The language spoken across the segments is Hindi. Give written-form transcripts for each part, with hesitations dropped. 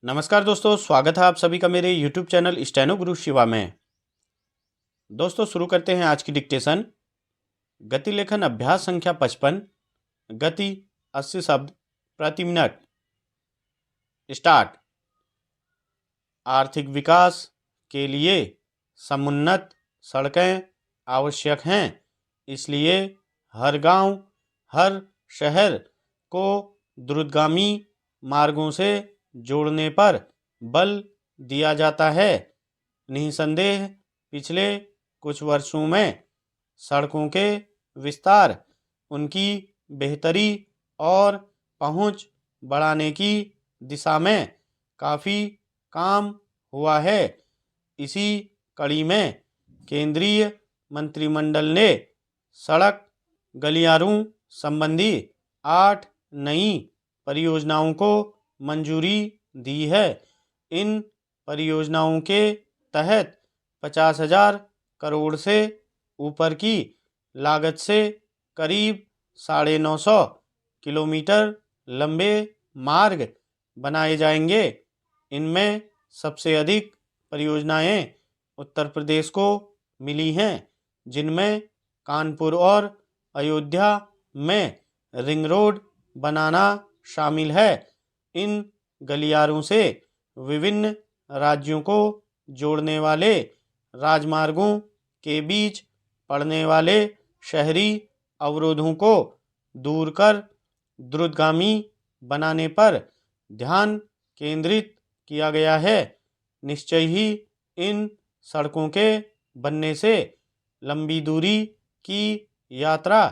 नमस्कार दोस्तों, स्वागत है आप सभी का मेरे YouTube चैनल स्टेनो गुरु शिवा में। दोस्तों शुरू करते हैं आज की डिक्टेशन। गति लेखन अभ्यास संख्या 55। गति 80 शब्द प्रति मिनट। स्टार्ट। आर्थिक विकास के लिए समुन्नत सड़कें आवश्यक हैं, इसलिए हर गांव, हर शहर को द्रुतगामी मार्गों से जोड़ने पर बल दिया जाता है। निसंदेह पिछले कुछ वर्षों में सड़कों के विस्तार, उनकी बेहतरी और पहुंच बढ़ाने की दिशा में काफ़ी काम हुआ है। इसी कड़ी में केंद्रीय मंत्रिमंडल ने सड़क गलियारों संबंधी 8 नई परियोजनाओं को मंजूरी दी है। इन परियोजनाओं के तहत 50,000 करोड़ से ऊपर की लागत से करीब 950 किलोमीटर लंबे मार्ग बनाए जाएंगे। इनमें सबसे अधिक परियोजनाएं उत्तर प्रदेश को मिली हैं, जिनमें कानपुर और अयोध्या में रिंग रोड बनाना शामिल है। इन गलियारों से विभिन्न राज्यों को जोड़ने वाले राजमार्गों के बीच पड़ने वाले शहरी अवरोधों को दूर कर द्रुतगामी बनाने पर ध्यान केंद्रित किया गया है। निश्चय ही इन सड़कों के बनने से लंबी दूरी की यात्रा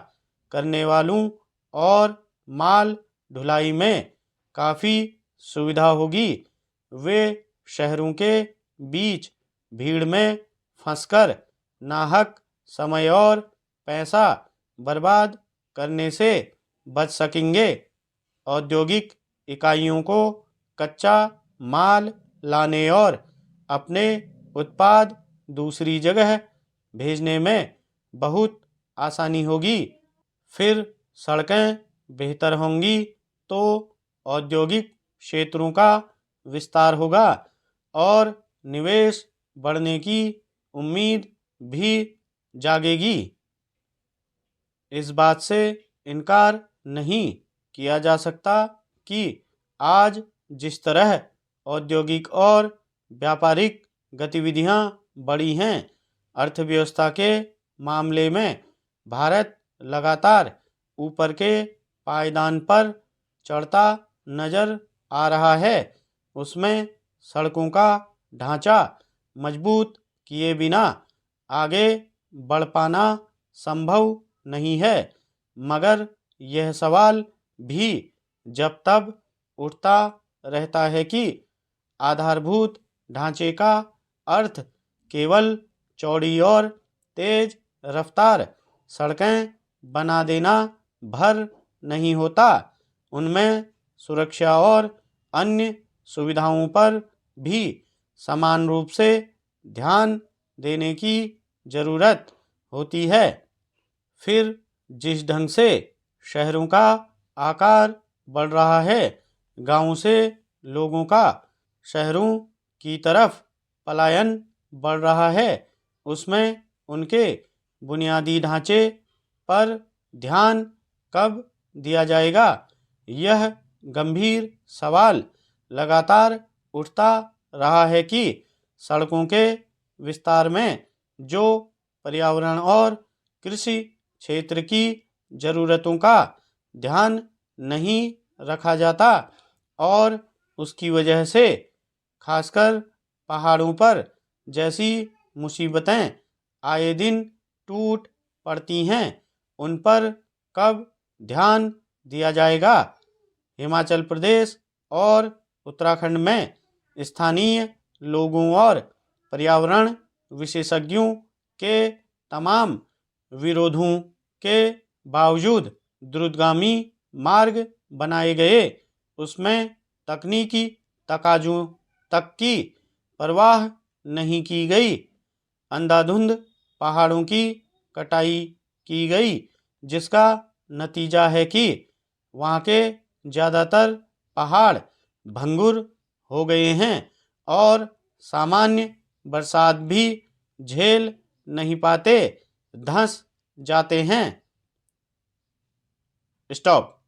करने वालों और माल ढुलाई में काफ़ी सुविधा होगी। वे शहरों के बीच भीड़ में फंसकर नाहक समय और पैसा बर्बाद करने से बच सकेंगे। औद्योगिक इकाइयों को कच्चा माल लाने और अपने उत्पाद दूसरी जगह भेजने में बहुत आसानी होगी। फिर सड़कें बेहतर होंगी तो औद्योगिक क्षेत्रों का विस्तार होगा और निवेश बढ़ने की उम्मीद भी जागेगी। इस बात से इनकार नहीं किया जा सकता कि आज जिस तरह औद्योगिक और व्यापारिक गतिविधियां बढ़ी हैं, अर्थव्यवस्था के मामले में भारत लगातार ऊपर के पायदान पर चढ़ता नजर आ रहा है। उसमें सड़कों का ढांचा मजबूत किए बिना आगे बढ़ पाना संभव नहीं है। मगर यह सवाल भी जब तब उठता रहता है कि आधारभूत ढांचे का अर्थ केवल चौड़ी और तेज रफ्तार सड़कें बना देना भर नहीं होता। उनमें सुरक्षा और अन्य सुविधाओं पर भी समान रूप से ध्यान देने की ज़रूरत होती है। फिर जिस ढंग से शहरों का आकार बढ़ रहा है, गांवों से लोगों का शहरों की तरफ पलायन बढ़ रहा है, उसमें उनके बुनियादी ढांचे पर ध्यान कब दिया जाएगा? यह गंभीर सवाल लगातार उठता रहा है कि सड़कों के विस्तार में जो पर्यावरण और कृषि क्षेत्र की ज़रूरतों का ध्यान नहीं रखा जाता और उसकी वजह से खासकर पहाड़ों पर जैसी मुसीबतें आए दिन टूट पड़ती हैं, उन पर कब ध्यान दिया जाएगा? हिमाचल प्रदेश और उत्तराखंड में स्थानीय लोगों और पर्यावरण विशेषज्ञों के तमाम विरोधों के बावजूद द्रुतगामी मार्ग बनाए गए। उसमें तकनीकी तकाज़ों तक की परवाह नहीं की गई। अंधाधुंध पहाड़ों की कटाई की गई, जिसका नतीजा है कि वहाँ के ज़्यादातर पहाड़ भंगुर हो गए हैं और सामान्य बरसात भी झेल नहीं पाते, धंस जाते हैं। स्टॉप।